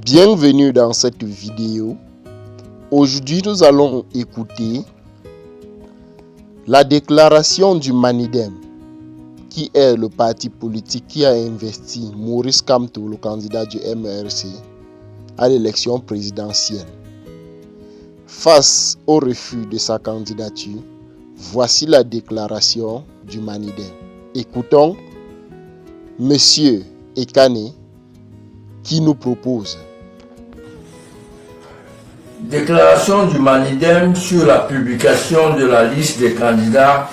Bienvenue dans cette vidéo. Aujourd'hui, nous allons écouter la déclaration du Manidem, qui est le parti politique qui a investi Maurice Kamto, le candidat du MRC, à l'élection présidentielle. Face au refus de sa candidature, voici la déclaration du Manidem. Écoutons Monsieur Ekane qui nous propose. Déclaration du Manidem sur la publication de la liste des candidats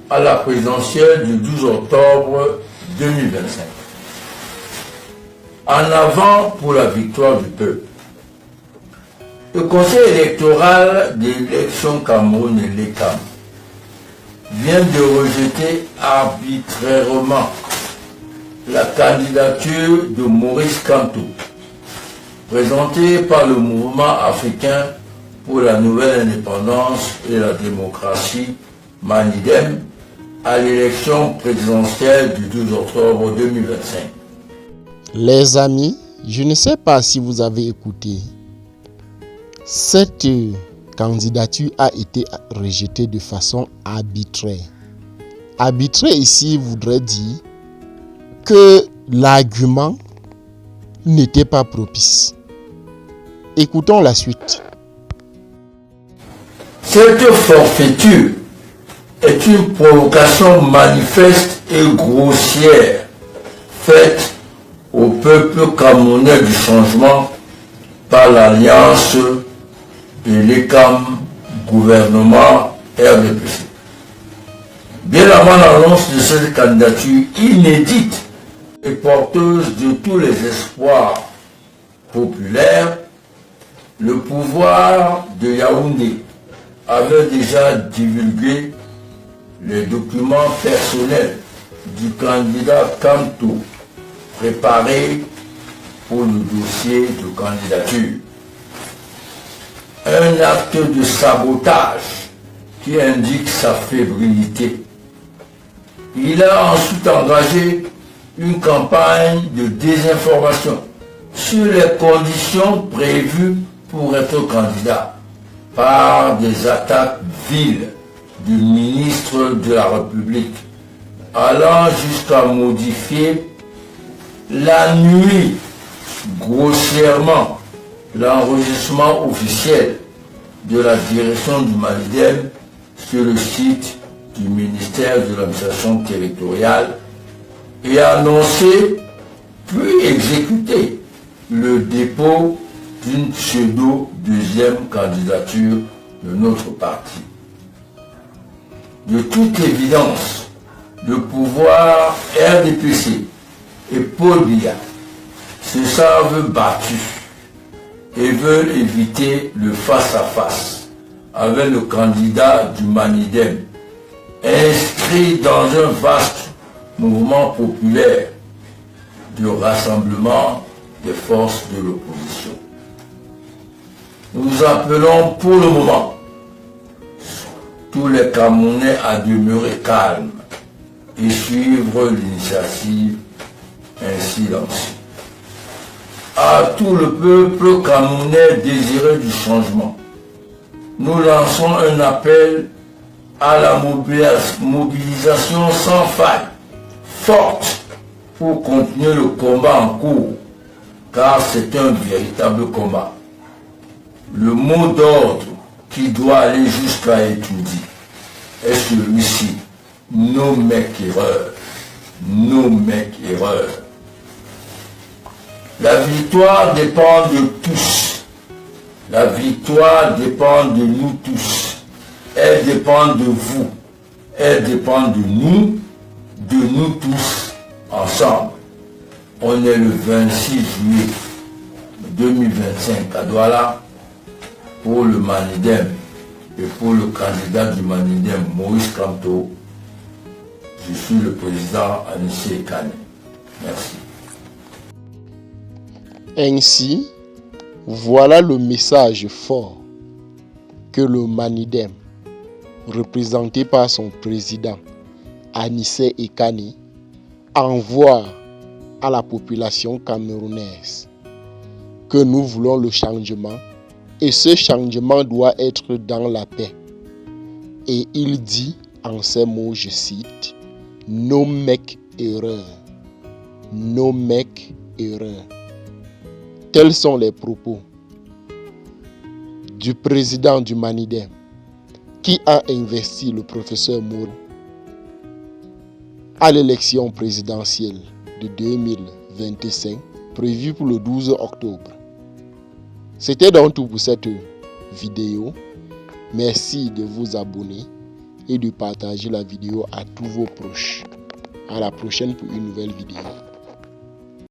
à la présidentielle du 12 octobre 2025. En avant pour la victoire du peuple. Le Conseil électoral de l'élection Cameroun et l'ECAM vient de rejeter arbitrairement la candidature de Maurice Kamto, présentée par le mouvement africain pour la nouvelle indépendance et la démocratie, Manidem, à l'élection présidentielle du 12 octobre 2025. Les amis, je ne sais pas si vous avez écouté. Cette candidature a été rejetée de façon arbitraire. Arbitraire ici voudrait dire que l'argument n'était pas propice. Écoutons la suite. Cette forfaiture est une provocation manifeste et grossière faite au peuple camerounais du changement par l'Alliance et l'ECAM gouvernement RDPC. Bien avant l'annonce de cette candidature inédite et porteuse de tous les espoirs populaires, le pouvoir de Yaoundé avait déjà divulgué les documents personnels du candidat Kamto préparés pour le dossier de candidature. Un acte de sabotage qui indique sa fébrilité. Il a ensuite engagé une campagne de désinformation sur les conditions prévues pour être candidat par des attaques viles du ministre de la République, allant jusqu'à modifier la nuit grossièrement l'enregistrement officiel de la direction du Manidem sur le site du ministère de l'administration territoriale et annoncer puis exécuter le dépôt d'une pseudo-deuxième candidature de notre parti. De toute évidence, le pouvoir RDPC et Paul Biya se savent battus et veulent éviter le face-à-face avec le candidat du Manidem, inscrit dans un vaste mouvement populaire de rassemblement des forces de l'opposition. Nous appelons pour le moment tous les Camerounais à demeurer calmes et suivre l'initiative ainsi lancée. À tout le peuple camerounais désireux du changement, nous lançons un appel à la mobilisation sans faille, forte, pour continuer le combat en cours, car c'est un véritable combat. Le mot d'ordre qui doit aller jusqu'à étudier est celui-ci: no make erreur, no make erreur. La victoire dépend de tous. La victoire dépend de nous tous. Elle dépend de vous. Elle dépend de nous tous ensemble. On est le 26 juillet 2025 à Douala pour le Manidem et pour le candidat du Manidem, Maurice Kamto. Je suis le président Anissé Ekane. Merci. Ainsi, voilà le message fort que le Manidem, représenté par son président Anissé Ekane, envoie à la population camerounaise. que nous voulons le changement et ce changement doit être dans la paix. Et il dit en ces mots, je cite, « No make erreur. No make erreur. » Tels sont les propos du président du Manidem qui a investi le professeur Moro à l'élection présidentielle de 2025 prévue pour le 12 octobre. C'était donc tout pour cette vidéo. Merci de vous abonner et de partager la vidéo à tous vos proches. À la prochaine pour une nouvelle vidéo.